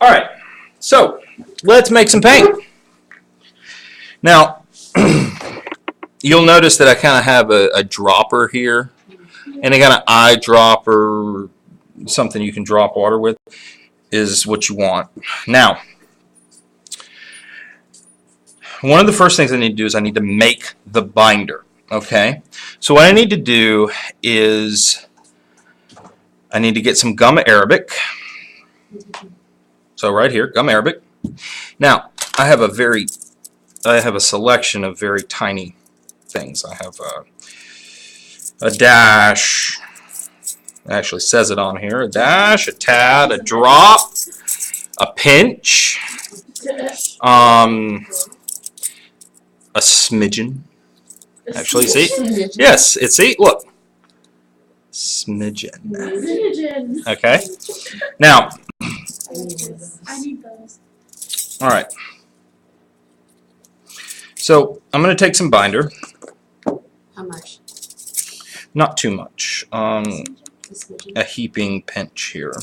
All right, so let's make some paint. Now, you'll notice that I kind of have a dropper here, and I got an eyedropper, something you can drop water with, is what you want. Now, one of the first things I need to do is I need to make the binder, okay? So what I need to do is I need to get some gum arabic. So right here, gum arabic. Now, I have a selection of very tiny things. I have a dash, it actually says it on here, a dash, a tad, a drop, a pinch, a smidgen. Actually, see? Yes, see, look. Smidgen. Okay. Now, I need those. all right. So I'm going to take some binder. How much? Not too much. A heaping pinch here.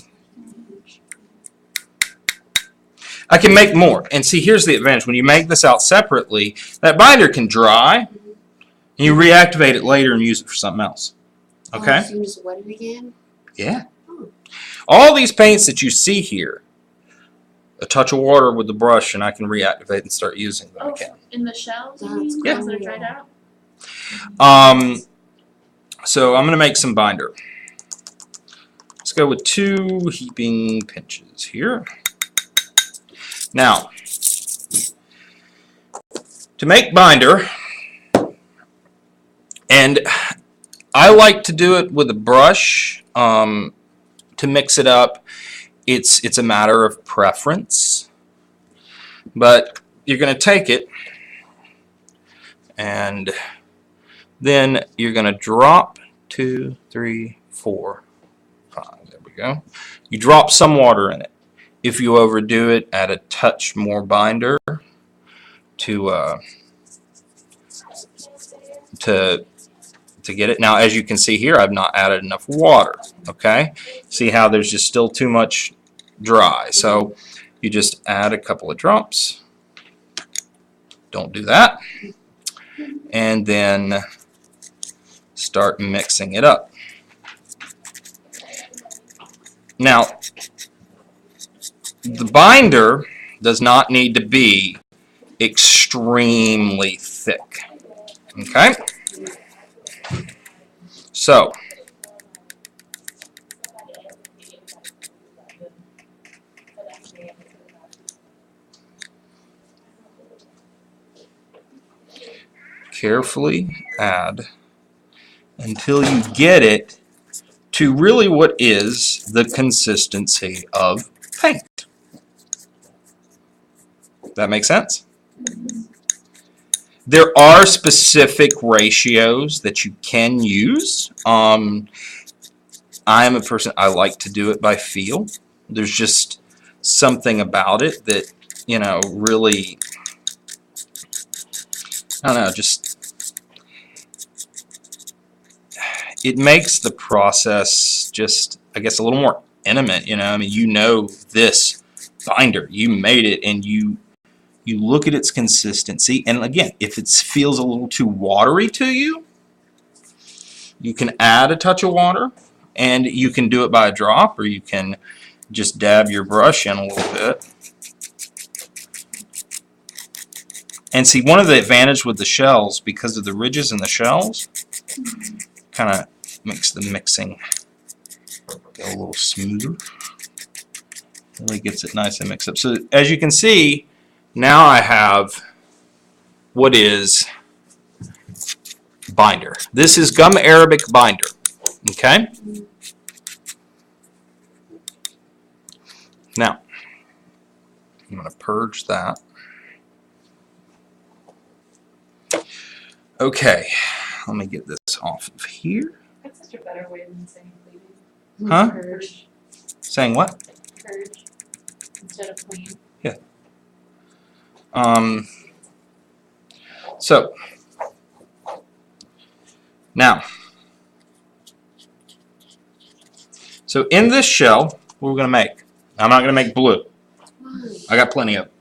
I can make more. And see, here's the advantage. When you make this out separately, that binder can dry, and you reactivate it later and use it for something else. Okay? So you just wet it again? Yeah. All these paints that you see here, a touch of water with the brush, and I can reactivate and start using them again. In the shells? Yeah. Ones that are dried out? So I'm going to make some binder. Let's go with 2 heaping pinches here. Now, to make binder, and I like to do it with a brush to mix it up. It's a matter of preference, but you're going to take it and then you're going to drop 2, 3, 4, 5. There we go. You drop some water in it. If you overdo it, add a touch more binder to get it. Now, as you can see here, I've not added enough water. Okay, see how there's just still too much dry. So you just add a couple of drops. Don't do that, and then start mixing it up. Now, the binder does not need to be extremely thick. Okay? So, carefully add until you get it to really what is the consistency of paint. That makes sense? There are specific ratios that you can use. I am a person, I like to do it by feel. There's just something about it that, you know, really, I don't know, just, it makes the process just, I guess, a little more intimate, you know. I mean, you know this binder, you made it, and you look at its consistency, and again, if it feels a little too watery to you, you can add a touch of water, and you can do it by a drop, or you can just dab your brush in a little bit. And see, one of the advantages with the shells, because of the ridges in the shells, kind of makes the mixing go a little smoother. Really gets it nice and mixed up. So as you can see, now I have what is binder. This is gum arabic binder. Okay? Now, I'm going to purge that. Okay, let me get this off of here. That's such a better way than saying cleaning. Huh? Purge. Saying what? Purge. Instead of clean. Yeah. So, now, so in this shell, what we're going to make, I'm not going to make blue. Why? I got plenty of it.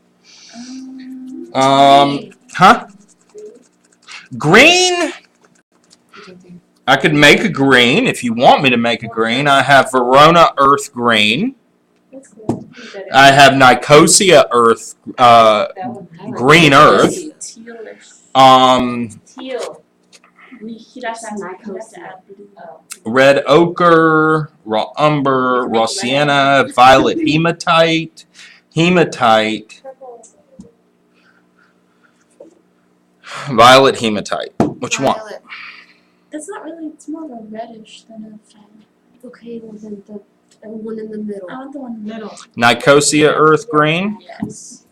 Green. Huh? Green? I could make a green if you want me to make a green. I have Verona Earth Green. That's cool. I have Nicosia Earth, Green Earth. Tealish. Teal. He'd have to add blue. Oh. Red Ochre, Raw Umber, Raw Sienna, Violet Hematite, Violet Hematite. What you want? Violet. It's not really, it's more of a reddish than a violet. Okay, well then the one in the middle. I want the one in the middle. Nicosia Earth Green. Yes.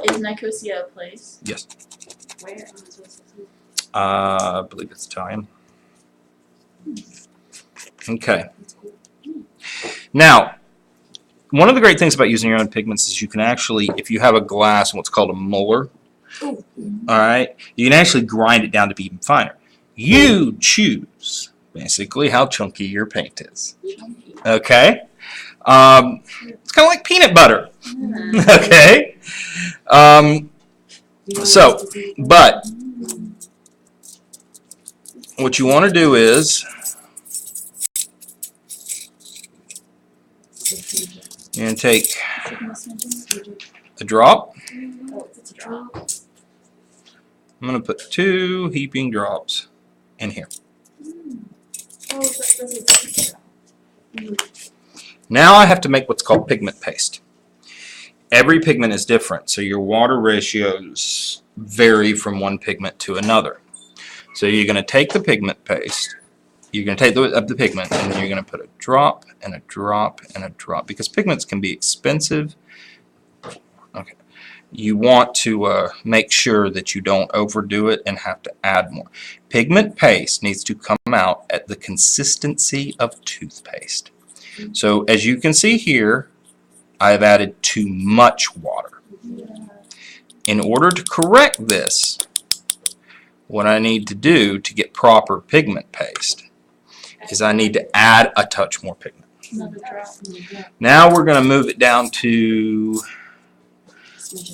Is Nicosia a place? Yes. Where? I believe it's Italian. Okay. Now, one of the great things about using your own pigments is you can actually, if you have a glass and what's called a muller, all right, you can actually grind it down to be even finer. You choose basically how chunky your paint is. Okay? It's kind of like peanut butter. Okay? So, but what you want to do is you're going to take a drop. Oh, it's a drop. I'm going to put 2 heaping drops in here. Oh, that's a different drop. Now I have to make what's called pigment paste. Every pigment is different, so your water ratios vary from one pigment to another. So you're going to take the pigment paste, you're going to take the pigment, and then you're going to put a drop and a drop and a drop, because pigments can be expensive. Okay. You want to make sure that you don't overdo it and have to add more. Pigment paste needs to come out at the consistency of toothpaste. So as you can see here, I have added too much water. In order to correct this, what I need to do to get proper pigment paste is I need to add a touch more pigment. Another drop. Now we're going to move it down to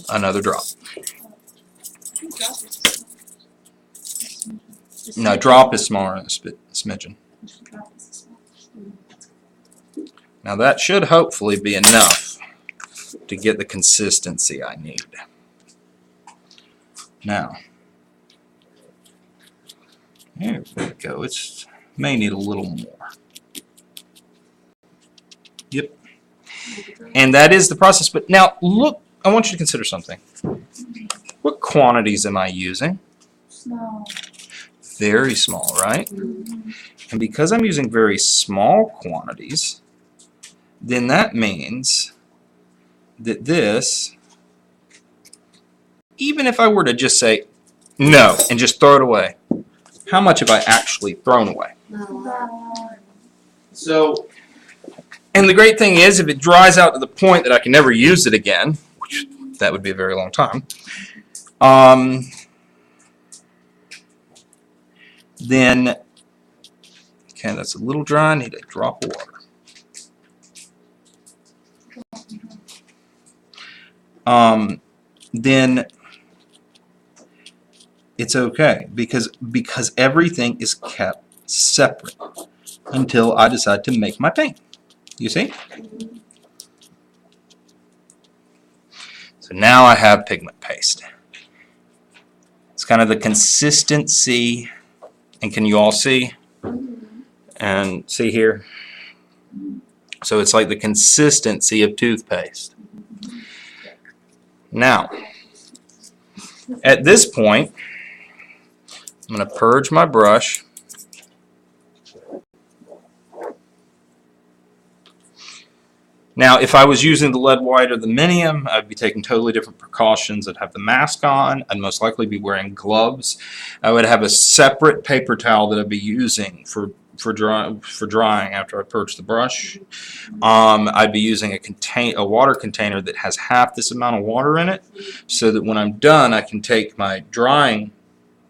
another drop. No, drop is smaller than a smidgen. Now that should hopefully be enough to get the consistency I need. Now, there we go. It may need a little more. Yep. And that is the process. But now look, I want you to consider something. What quantities am I using? Small. Very small, right? And because I'm using very small quantities, then that means that this, even if I were to just say no and just throw it away, how much have I actually thrown away? So, and the great thing is, if it dries out to the point that I can never use it again, which that would be a very long time, then, okay, that's a little dry, I need a drop of water. Then it's okay because everything is kept separate until I decide to make my paint. You see? So now I have pigment paste. It's kind of the consistency, and can you all see? And see here? So it's like the consistency of toothpaste. Now, at this point, I'm going to purge my brush. Now, if I was using the lead white or the minium, I'd be taking totally different precautions. I'd have the mask on. I'd most likely be wearing gloves. I would have a separate paper towel that I'd be using for drying after I purge the brush. I'd be using a water container that has half this amount of water in it, so that when I'm done, I can take my drying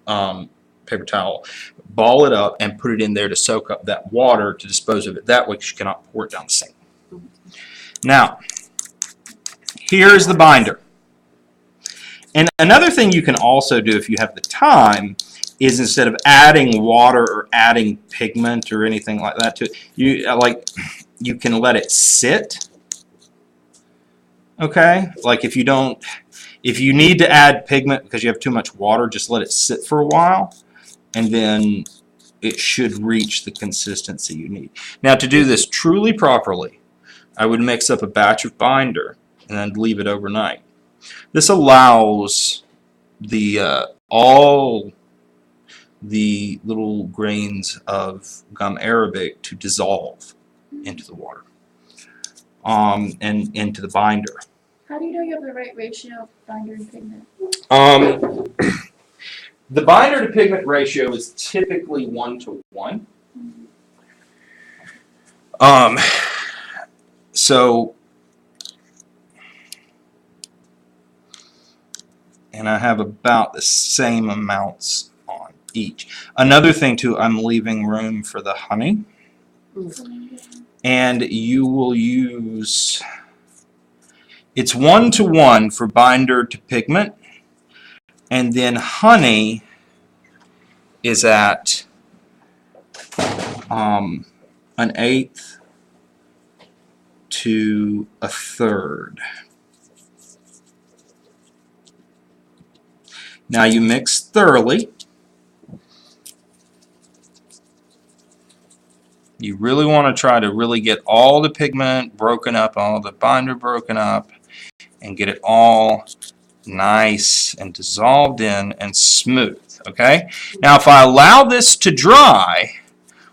paper towel, ball it up, and put it in there to soak up that water to dispose of it that way, because you cannot pour it down the sink. Now, here's the binder. And another thing you can also do if you have the time is instead of adding water or adding pigment or anything like that to it, you can let it sit. Okay? Like if you need to add pigment because you have too much water, just let it sit for a while and then it should reach the consistency you need. Now to do this truly properly, I would mix up a batch of binder and then leave it overnight. This allows all the little grains of gum arabic to dissolve into the water and into the binder. How do you know you have the right ratio of binder and pigment? The binder to pigment ratio is typically 1:1. And I have about the same amounts on each. Another thing too, I'm leaving room for the honey. And you will use, it's 1:1 for binder to pigment, and then honey is at 1/8 to 1/3. Now you mix thoroughly. You really want to try to really get all the pigment broken up, all the binder broken up, and get it all nice and dissolved in and smooth. Okay? Now if I allow this to dry,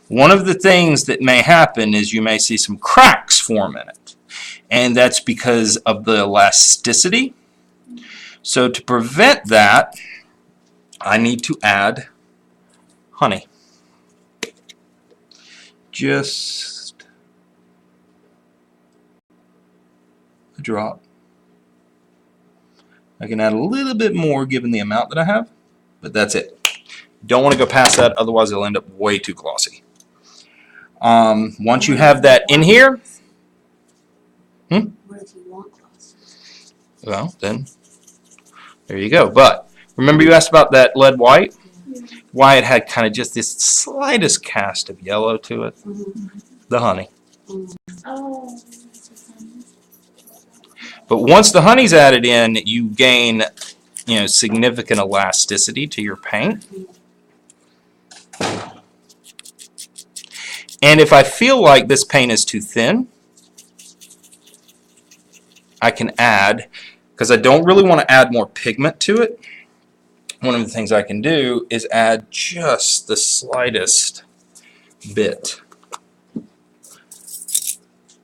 one of the things that may happen is you may see some cracks form in it. And that's because of the elasticity. So to prevent that, I need to add honey. Just a drop. I can add a little bit more given the amount that I have, but that's it. Don't want to go past that, otherwise it'll end up way too glossy. Once you have that in here, What if you want glasses? well, then there you go. But remember you asked about that lead white? Why it had kind of just this slightest cast of yellow to it? The honey. Oh. But once the honey's added in, you gain, significant elasticity to your paint. And if I feel like this paint is too thin, I can add, because I don't really want to add more pigment to it, one of the things I can do is add just the slightest bit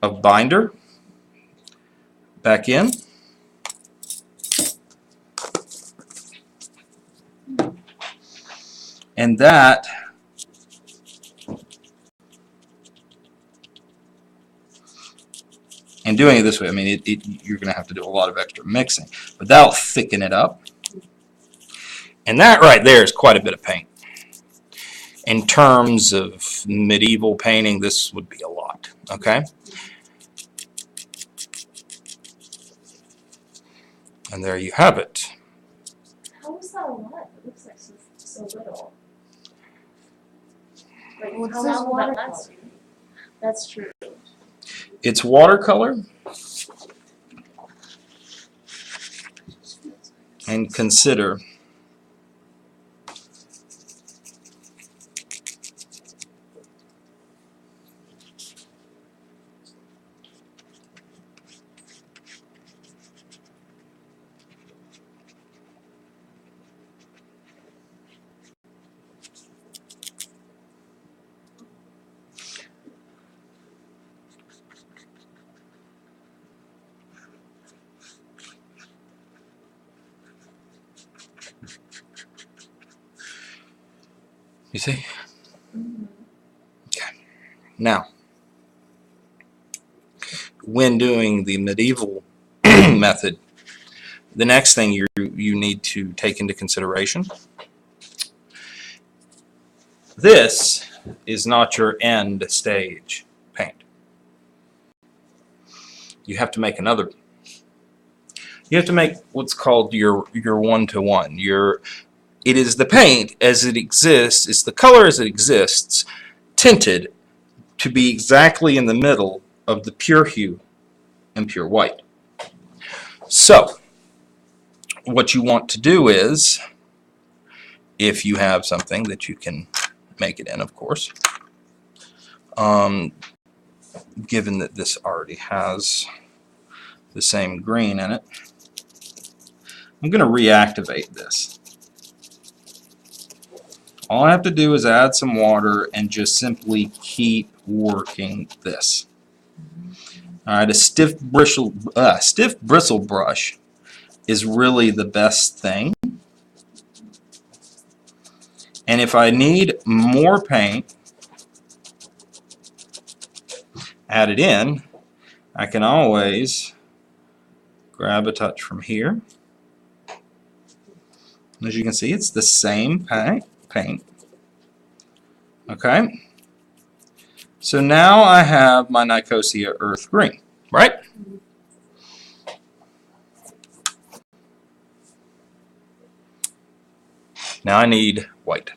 of binder back in. And that and doing it this way, I mean, you're going to have to do a lot of extra mixing, but that'll thicken it up. And that right there is quite a bit of paint. In terms of medieval painting, this would be a lot, okay? And there you have it. How is that a lot? It looks like so little. Like, Well, it how says long will that watercolor. last you? That's true. It's watercolor. And consider you see? Okay. Now, when doing the medieval method, the next thing you need to take into consideration, this is not your end stage paint. you have to make another. You have to make what's called your one-to-one. It is the paint as it exists, it's the color as it exists, tinted to be exactly in the middle of the pure hue and pure white. So, what you want to do is, if you have something that you can make it in, of course, given that this already has the same green in it, I'm going to reactivate this. All I have to do is add some water and just simply keep working this. Alright, a stiff bristle brush is really the best thing. And if I need more paint added in, I can always grab a touch from here. As you can see, it's the same paint. Okay? So now I have my Nicosia earth green, right? Now I need white.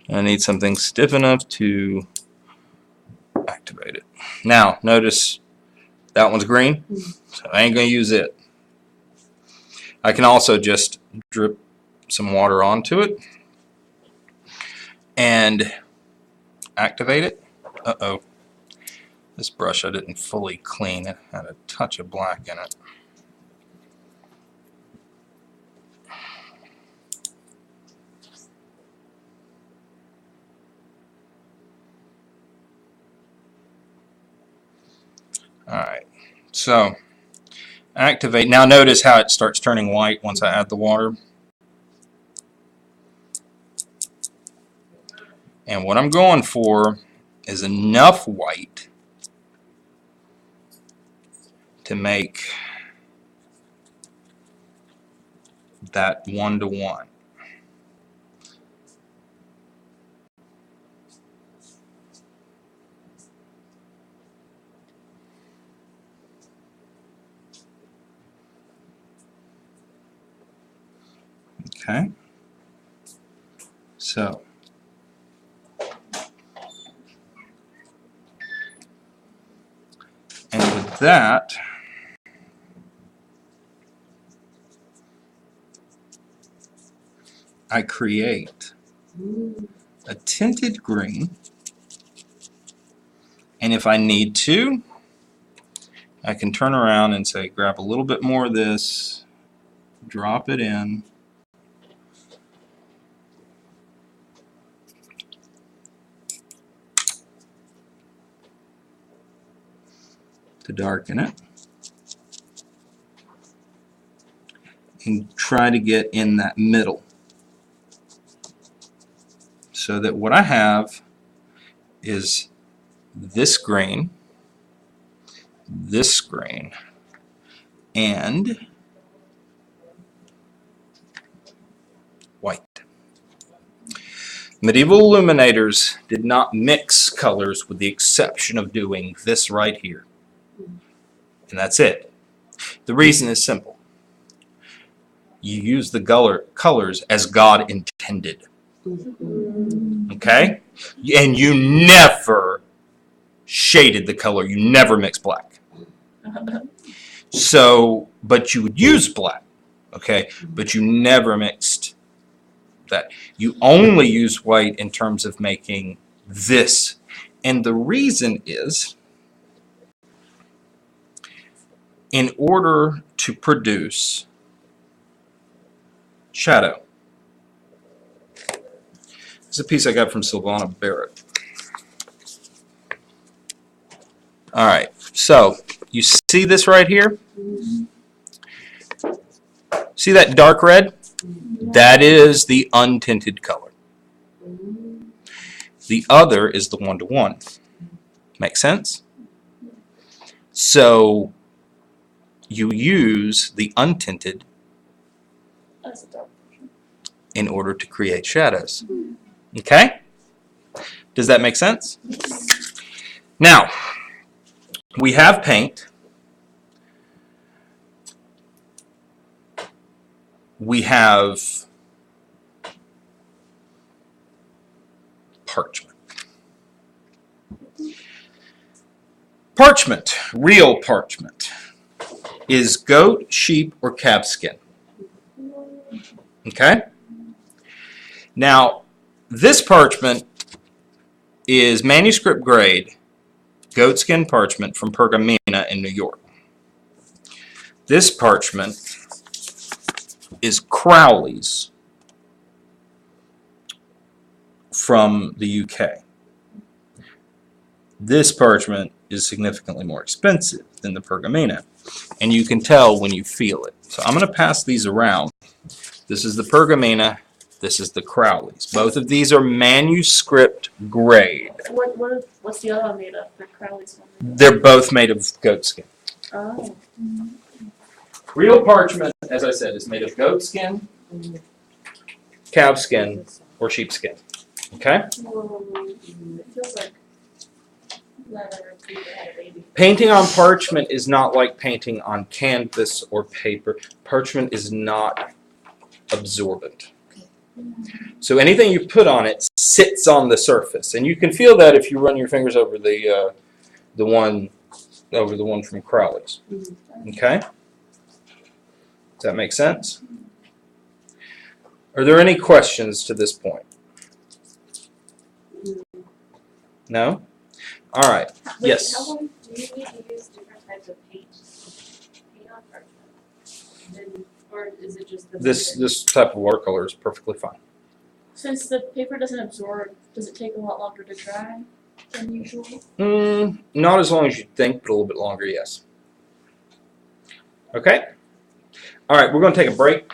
I need something stiff enough to activate it. Now, notice that one's green, so I ain't going to use it. I can also just drip some water onto it and activate it. Uh-oh. This brush I didn't fully clean. It had a touch of black in it. Alright, so activate. Now notice how it starts turning white once I add the water. And what I'm going for is enough white to make that one-to-one. Okay, so and with that, I create a tinted green, and if I need to, I can turn around and say grab a little bit more of this, drop it in, to darken it, and try to get in that middle so that what I have is this green, and white. Medieval illuminators did not mix colors with the exception of doing this right here. And that's it. The reason is simple. You use the colors as God intended. Okay? And you never shaded the color. You never mixed black. So, but you would use black. Okay? But you never mixed that. You only use white in terms of making this. And the reason is, in order to produce shadow. It's a piece I got from Sylvana Barrett. Alright, so you see this right here? See that dark red? That is the untinted color. The other is the one-to-one. Make sense? So you use the untinted in order to create shadows. Okay? Does that make sense? Now, we have paint. We have parchment. Parchment, real parchment, is goat, sheep, or calfskin. Okay? Now, this parchment is manuscript grade goatskin parchment from Pergamena in New York. This parchment is Crowley's from the UK. This parchment is significantly more expensive than the Pergamena, and you can tell when you feel it. So I'm going to pass these around. This is the Pergamena. This is the Crowley's. Both of these are manuscript grade. What's the other one made of? The Crowley's one. They're both made of goatskin. Oh. Real parchment, as I said, is made of goatskin, calfskin, or sheepskin. Okay? It feels like leather if you had a baby. Painting on parchment is not like painting on canvas or paper. Parchment is not absorbent. So anything you put on it sits on the surface, and you can feel that if you run your fingers over the one from Crowley's. Okay? Does that make sense? Are there any questions to this point? No? All right. Wait, Yes. How long do you need to use different types of paint? Paint on parchment? Or is it just the This type of watercolor is perfectly fine. Since the paper doesn't absorb, does it take a lot longer to dry than usual? Not as long as you think, but a little bit longer, yes. Okay? All right, we're going to take a break.